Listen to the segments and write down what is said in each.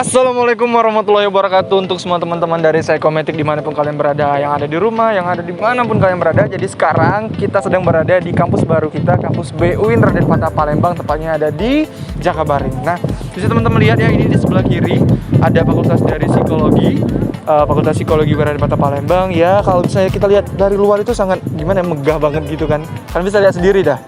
Assalamualaikum warahmatullahi wabarakatuh untuk semua teman-teman dari Psikometik dimanapun kalian berada, yang ada di rumah, yang ada dimanapun kalian berada. Jadi sekarang kita sedang berada di kampus baru kita, kampus UIN Raden Fatah Palembang, tepatnya ada di Jakabaring. Nah, bisa teman-teman lihat ya, ini di sebelah kiri ada fakultas dari psikologi, fakultas psikologi Raden Fatah Palembang. Ya, kalau misalnya kita lihat dari luar itu sangat gimana, megah banget gitu kan. Kalian bisa lihat sendiri dah.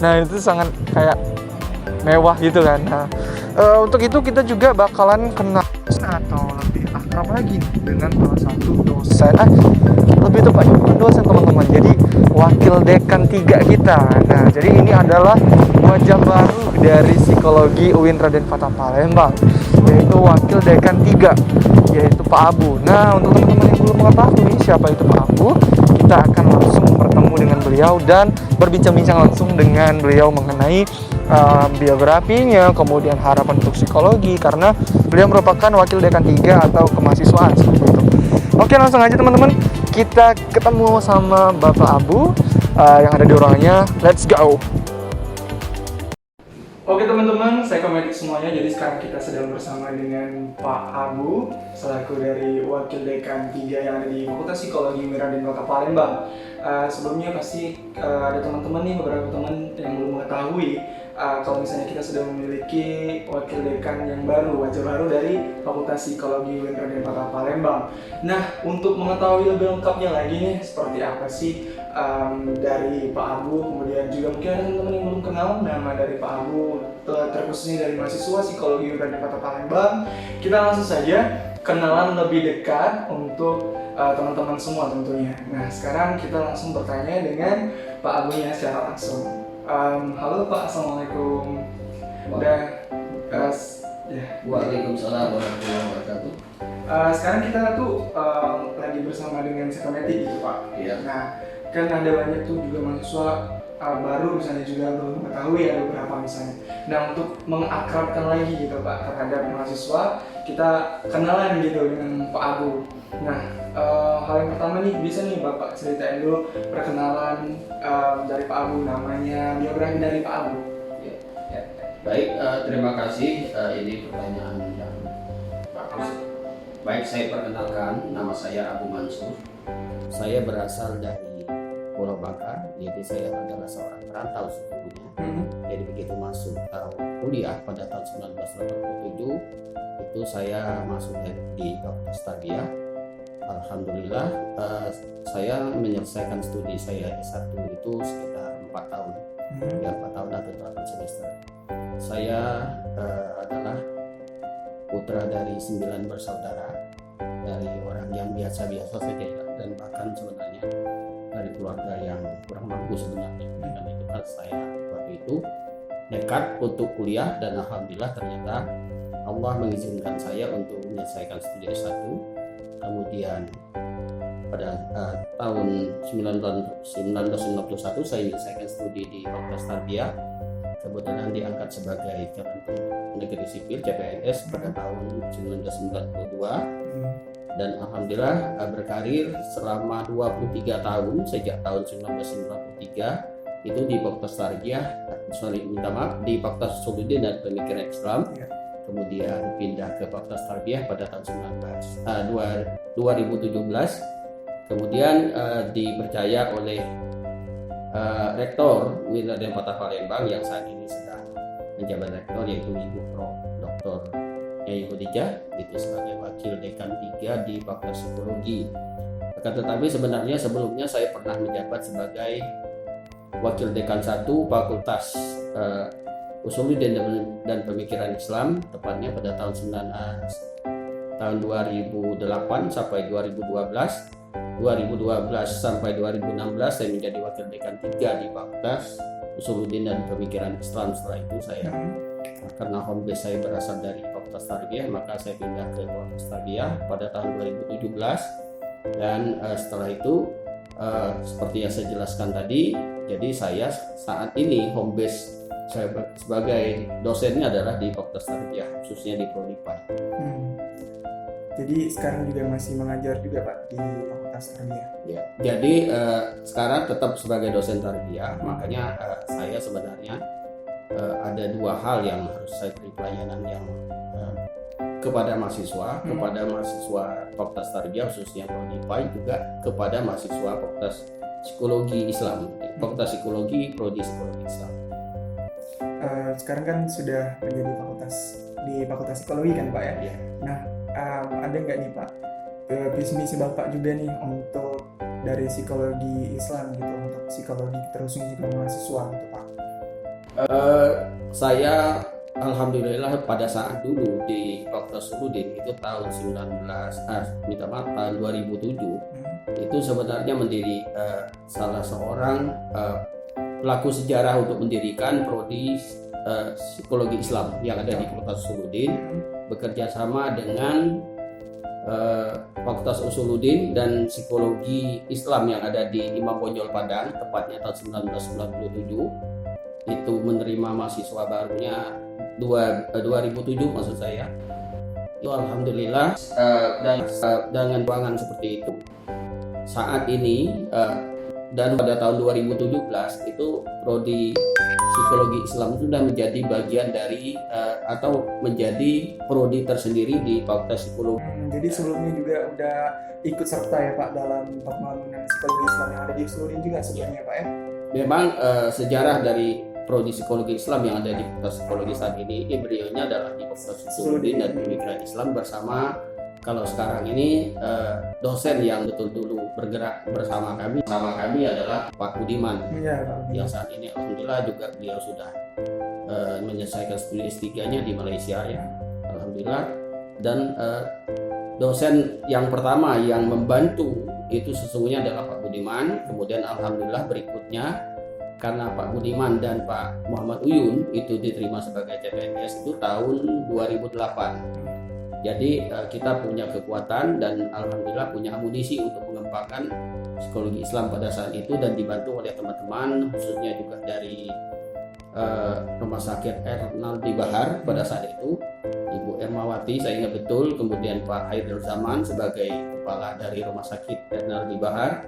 Nah, itu sangat kayak mewah gitu kan. Nah, untuk itu kita juga bakalan kenal atau lebih akrab lagi dengan salah satu dosen, lebih tepatnya bukan dosen teman-teman, jadi wakil dekan 3 kita. Nah, jadi ini adalah wajah baru dari psikologi UIN Raden Fatah Palembang, yaitu wakil dekan 3, yaitu Pak Abu. Nah, untuk teman-teman yang belum mengetahui siapa itu Pak Abu, kita akan langsung bertemu dengan beliau dan berbincang-bincang langsung dengan beliau mengenai biografinya, kemudian harapan untuk psikologi, karena beliau merupakan wakil dekan 3 atau kemahasiswaan seperti itu. Oke, langsung aja teman-teman, kita ketemu sama Bapak Abu yang ada di ruangannya. Let's go. Oke teman-teman, saya komedik semuanya. Jadi sekarang kita sedang bersama dengan Pak Abu selaku dari wakil dekan 3 yang ada di Fakultas Psikologi Raden Fatah Palembang. Sebelumnya pasti ada teman-teman nih, beberapa teman yang belum mengetahui kalau misalnya kita sudah memiliki wakil dekan yang baru, wajah baru dari Fakultas Psikologi Raden Fatah Palembang. Nah, untuk mengetahui lebih lengkapnya lagi nih, seperti apa sih dari Pak Abu, kemudian juga mungkin ada teman-teman yang belum kenal nama dari Pak Abu, terkhususnya dari mahasiswa Psikologi Raden Fatah Palembang. Kita langsung saja kenalan lebih dekat untuk teman-teman semua tentunya. Nah, sekarang kita langsung bertanya dengan Pak Abu-nya secara langsung. Halo Pak, Assalamualaikum. Waalaikumsalam warahmatullahi wabarakatuh. Sekarang kita tuh lagi bersama dengan Psikometik gitu Pak. Iya. Nah, kan ada banyak tuh juga mahasiswa baru misalnya juga belum mengetahui ada beberapa misalnya. Nah, untuk mengakrabkan lagi gitu Pak terhadap mahasiswa, kita kenalan gitu dengan Pak Abu. Nah, hal yang pertama nih, bisa nih Bapak ceritain dulu perkenalan dari Pak Abu, namanya, biografi dari Pak Abu. Ya. Baik, terima kasih. Ini pertanyaan yang bagus. Baik, saya perkenalkan, nama saya Abu Mansur. Saya berasal dari Pulau Bangka, jadi saya adalah seorang perantau sesungguhnya. Jadi begitu masuk kuliah pada tahun 1987, itu saya masuk di Fakultas Tarbiyah. Alhamdulillah, saya menyelesaikan studi saya S1 itu sekitar 4 tahun, 4 tahun atau 8 semester. Saya adalah putra dari 9 bersaudara, dari orang yang biasa-biasa saja, dan bahkan sebenarnya dari keluarga yang kurang mampu sebenarnya. Karena itu kan saya waktu itu nekat untuk kuliah, dan alhamdulillah ternyata Allah mengizinkan saya untuk menyelesaikan studi S1. Kemudian pada tahun 1991 saya menyelesaikan studi di Fakultas Tarbiyah. Kebetulan diangkat sebagai calon negeri sipil CPNS pada tahun 1992. Dan alhamdulillah berkarir selama 23 tahun sejak tahun 1993 itu di Fakultas Tarbiyah, di Fakultas Usuluddin dan Pemikiran Islam. Kemudian pindah ke Fakultas Tarbiyah pada tahun 2017. Kemudian dipercaya oleh Rektor UIN Raden Fatah Palembang yang saat ini sedang menjabat rektor, yaitu Ibu Prof. Dr. Yai Khadijah, itu sebagai wakil dekan 3 di Fakultas Psikologi. Akan tetapi sebenarnya sebelumnya saya pernah menjabat sebagai wakil dekan 1 Fakultas Usuluddin dan Pemikiran Islam, tepatnya pada tahun 2008 sampai 2012. 2012 sampai 2016 saya menjadi wakil dekan 3 di Fakultas Usuluddin dan Pemikiran Islam. Setelah itu saya, karena home base saya berasal dari Fakultas Tarbiyah, maka saya pindah ke Fakultas Tarbiyah pada tahun 2017. Dan setelah itu seperti yang saya jelaskan tadi, jadi saya saat ini home base saya sebagai dosennya adalah di Fakultas Tarbiyah, khususnya di Prodi PAI. Jadi sekarang juga masih mengajar juga Pak di Fakultas Tarbiyah. Ya, jadi sekarang tetap sebagai dosen tarbiyah, makanya saya sebenarnya ada dua hal yang harus saya beri pelayanan yang kepada mahasiswa Fakultas Tarbiyah khususnya Prodi PAI, juga kepada mahasiswa Fakultas Psikologi Islam, Fakultas Psikologi, Prodi Psikologi Islam. Sekarang kan sudah menjadi Fakultas Psikologi kan Pak ya? Ya. Nah, ada nggak nih Pak visi misi Bapak juga nih untuk dari psikologi Islam gitu, untuk psikologi terusnya juga mahasiswa gitu Pak? Saya alhamdulillah pada saat dulu di Fakultas Usuluddin itu tahun 2007 itu sebenarnya menjadi salah seorang pelaku sejarah untuk mendirikan prodi psikologi Islam yang ada di Fakultas Usuluddin, bekerja sama dengan Fakultas Usuluddin dan Psikologi Islam yang ada di Imam Bonjol Padang, tepatnya tahun 1997. Itu menerima mahasiswa barunya 2007 maksud saya. Itu alhamdulillah dengan ruangan seperti itu saat ini dan pada tahun 2017 itu prodi psikologi Islam sudah menjadi bagian dari atau menjadi prodi tersendiri di Fakultas Psikologi. Jadi sebelumnya juga udah ikut serta ya Pak dalam pembangunan psikologi Islam yang ada di Usuluddin juga sebenarnya Pak ya? Memang sejarah dari prodi psikologi Islam yang ada di Fakultas Psikologi saat ini beliaunya adalah di Fakultas Usuluddin dan Pemikiran Islam bersama kalau sekarang ini dosen yang betul dulu bergerak bersama kami adalah Pak Budiman. Ya, Pak Budiman. Yang saat ini alhamdulillah juga beliau sudah menyelesaikan studi S3-nya di Malaysia ya, alhamdulillah. Dan dosen yang pertama yang membantu itu sesungguhnya adalah Pak Budiman. Kemudian alhamdulillah berikutnya karena Pak Budiman dan Pak Muhammad Uyun itu diterima sebagai CPNS itu tahun 2008. Jadi kita punya kekuatan dan alhamdulillah punya amunisi untuk mengembangkan psikologi Islam pada saat itu, dan dibantu oleh teman-teman khususnya juga dari Rumah Sakit Ernaldi Bahar pada saat itu, Ibu Ermawati saya ingat betul, kemudian Pak Haidul Zaman sebagai kepala dari Rumah Sakit Ernaldi Bahar.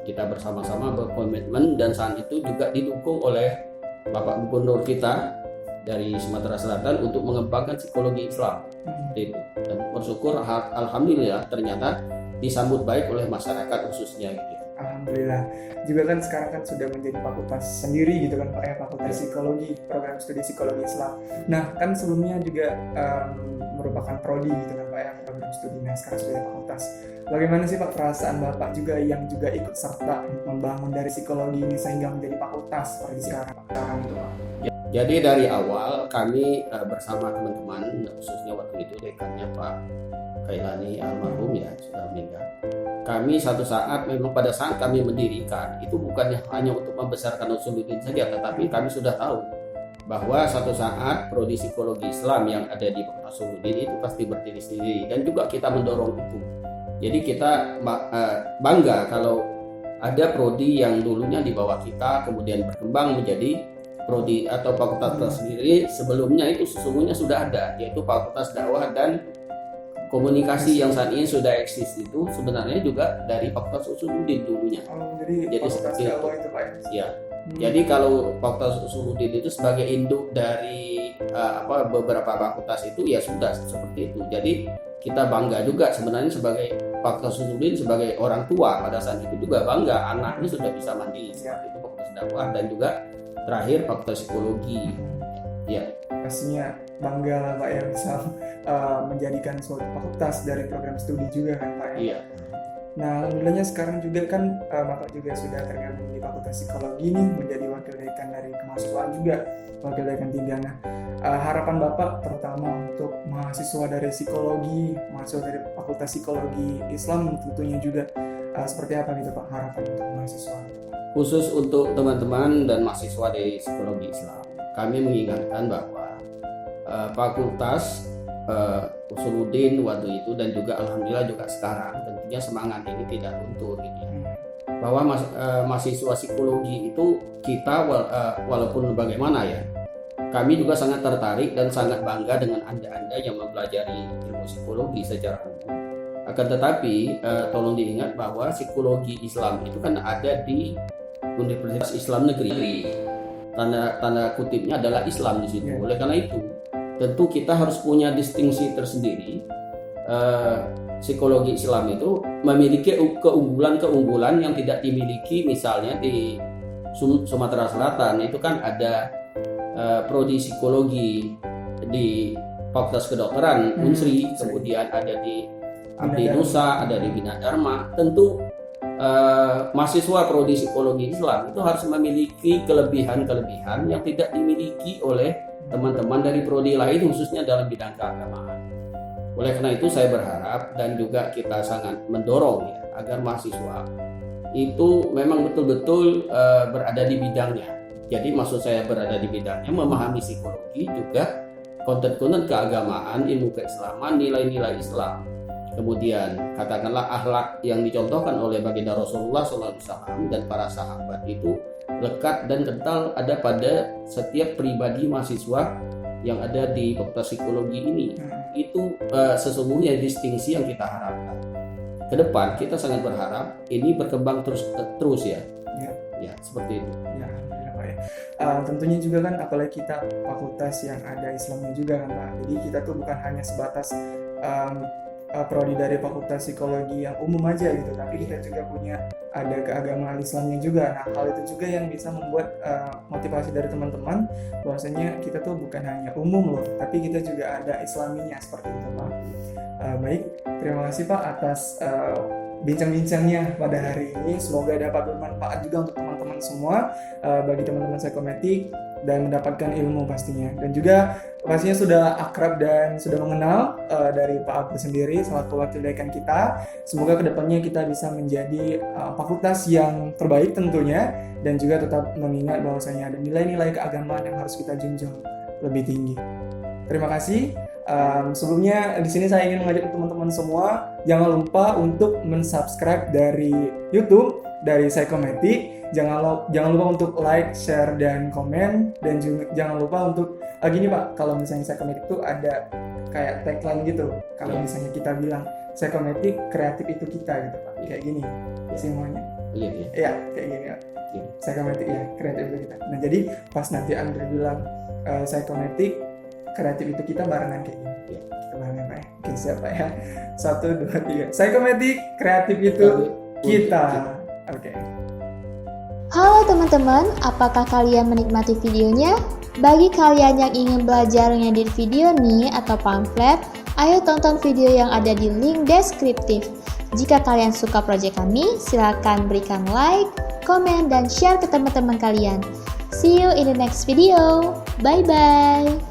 Kita bersama-sama berkomitmen dan saat itu juga didukung oleh Bapak Gubernur kita dari Sumatera Selatan untuk mengembangkan psikologi Islam. Itu. Dan bersyukur alhamdulillah ternyata disambut baik oleh masyarakat khususnya gitu. Alhamdulillah. Juga kan sekarang kan sudah menjadi fakultas sendiri gitu kan Pak ya, Fakultas Psikologi, program studi psikologi Islam. Nah, kan sebelumnya juga merupakan prodi gitu kan Pak ya, program studi. Nah, sekarang sudah fakultas. Bagaimana sih Pak perasaan Bapak juga yang juga ikut serta membangun dari psikologi ini sehingga menjadi fakultas seperti sekarang gitu Pak? Jadi dari awal kami bersama teman-teman, khususnya waktu itu dekannya Pak Kailani almarhum ya, sudah meninggal. Kami satu saat memang pada saat kami mendirikan itu bukannya hanya untuk membesarkan Usuluddin saja, tetapi kami sudah tahu bahwa satu saat prodi psikologi Islam yang ada di Fakultas Usuluddin itu pasti berdiri sendiri, dan juga kita mendorong itu. Jadi kita bangga kalau ada prodi yang dulunya di bawah kita kemudian berkembang menjadi prodi atau fakultas tersendiri. Sebelumnya itu sesungguhnya sudah ada, yaitu Fakultas Dakwah dan Komunikasi yang saat ini sudah eksis itu sebenarnya juga dari Fakultas Usuluddin dulunya. Jadi seperti itu. Pak ya? Jadi kalau Fakultas Usuluddin itu sebagai induk dari beberapa fakultas itu ya sudah seperti itu. Jadi kita bangga juga sebenarnya sebagai Fakultas Usuluddin, sebagai orang tua pada saat itu juga bangga anaknya sudah bisa mandiri. Seperti itu Fakultas Dakwah dan juga terakhir Fakultas Psikologi. Ya. Pastinya bangga lah Pak ya bisa menjadikan suatu fakultas dari program studi juga kan Pak ya. Iya. Nah alhamdulillahnya sekarang juga kan Bapak juga sudah tergabung di Fakultas Psikologi nih, menjadi wakil dekan dari kemahasiswaan juga, wakil dekan 3. Nah harapan Bapak terutama untuk mahasiswa dari psikologi, mahasiswa dari Fakultas Psikologi Islam tentunya juga seperti apa gitu Pak harapan untuk mahasiswa? Khusus untuk teman-teman dan mahasiswa dari psikologi Islam, kami mengingatkan bahwa Fakultas Usuluddin waktu itu dan juga alhamdulillah juga sekarang tentunya semangat ini tidak luntur gitu ya. Bahwa mahasiswa psikologi itu kita walaupun bagaimana ya, kami juga sangat tertarik dan sangat bangga dengan Anda yang mempelajari ilmu psikologi secara umum. Akan tetapi, tolong diingat bahwa psikologi Islam itu kan ada di Universitas Islam Negeri. Tanda kutipnya adalah Islam di situ. Oleh karena itu, tentu kita harus punya distingsi tersendiri. Psikologi Islam itu memiliki keunggulan-keunggulan yang tidak dimiliki misalnya di Sumatera Selatan. Itu kan ada prodi psikologi di Fakultas Kedokteran Unsri, kemudian ada di Abdi Nusa, ada di Bina Dharma. Tentu mahasiswa prodi psikologi Islam itu harus memiliki kelebihan-kelebihan yang tidak dimiliki oleh teman-teman dari prodi lain, khususnya dalam bidang keagamaan. Oleh karena itu saya berharap dan juga kita sangat mendorong ya, agar mahasiswa itu memang betul-betul berada di bidangnya. Jadi maksud saya berada di bidangnya, memahami psikologi, juga konten-konten keagamaan, ilmu keislaman, nilai-nilai Islam. Kemudian katakanlah akhlak yang dicontohkan oleh baginda Rasulullah SAW dan para sahabat itu lekat dan kental ada pada setiap pribadi mahasiswa yang ada di Fakultas Psikologi ini. Itu sesungguhnya distingsi yang kita harapkan. Kedepan kita sangat berharap ini berkembang terus ya. Ya seperti itu. Ya, Pak ya. Tentunya juga kan apalagi kita fakultas yang ada Islamnya juga kan Pak. Jadi kita tuh bukan hanya sebatas prodi dari Fakultas Psikologi yang umum aja gitu, tapi kita juga punya ada keagamaan Islamnya juga. Nah, hal itu juga yang bisa membuat motivasi dari teman-teman bahwasanya kita tuh bukan hanya umum loh, tapi kita juga ada Islaminya seperti itu Pak. Baik, terima kasih Pak atas bincang-bincangnya pada hari ini. Semoga dapat bermanfaat juga untuk teman-teman semua, bagi teman-teman psikometik, dan mendapatkan ilmu pastinya. Dan juga pastinya sudah akrab dan sudah mengenal dari Pak Agus sendiri selaku wakil dekan kita. Semoga kedepannya kita bisa menjadi fakultas yang terbaik tentunya, dan juga tetap mengingat bahwasanya ada nilai-nilai keagamaan yang harus kita junjung lebih tinggi. Terima kasih. Sebelumnya di sini saya ingin mengajak teman-teman semua jangan lupa untuk mensubscribe dari YouTube dari Psikometik. Jangan lupa untuk like, share, dan komen. Dan juga jangan lupa untuk gini Pak, kalau misalnya Psikometik itu ada kayak tagline gitu. Kalau misalnya kita bilang Psikometik, kreatif itu kita gitu Pak. Kayak gini semuanya. Iya, kayak gini Pak. Psikometik ya, kreatif itu kita. Nah jadi pas nanti Andre bilang Psikometik, kreatif itu kita barengan kayak gini. Kita barengan Pak ya. Oke, siapa ya? 1, 2, 3. Psikometik, kreatif itu kita. Oke. Halo teman-teman, apakah kalian menikmati videonya? Bagi kalian yang ingin belajar ngedit video nih atau pamflet, ayo tonton video yang ada di link deskriptif. Jika kalian suka proyek kami, silakan berikan like, komen, dan share ke teman-teman kalian. See you in the next video. Bye-bye.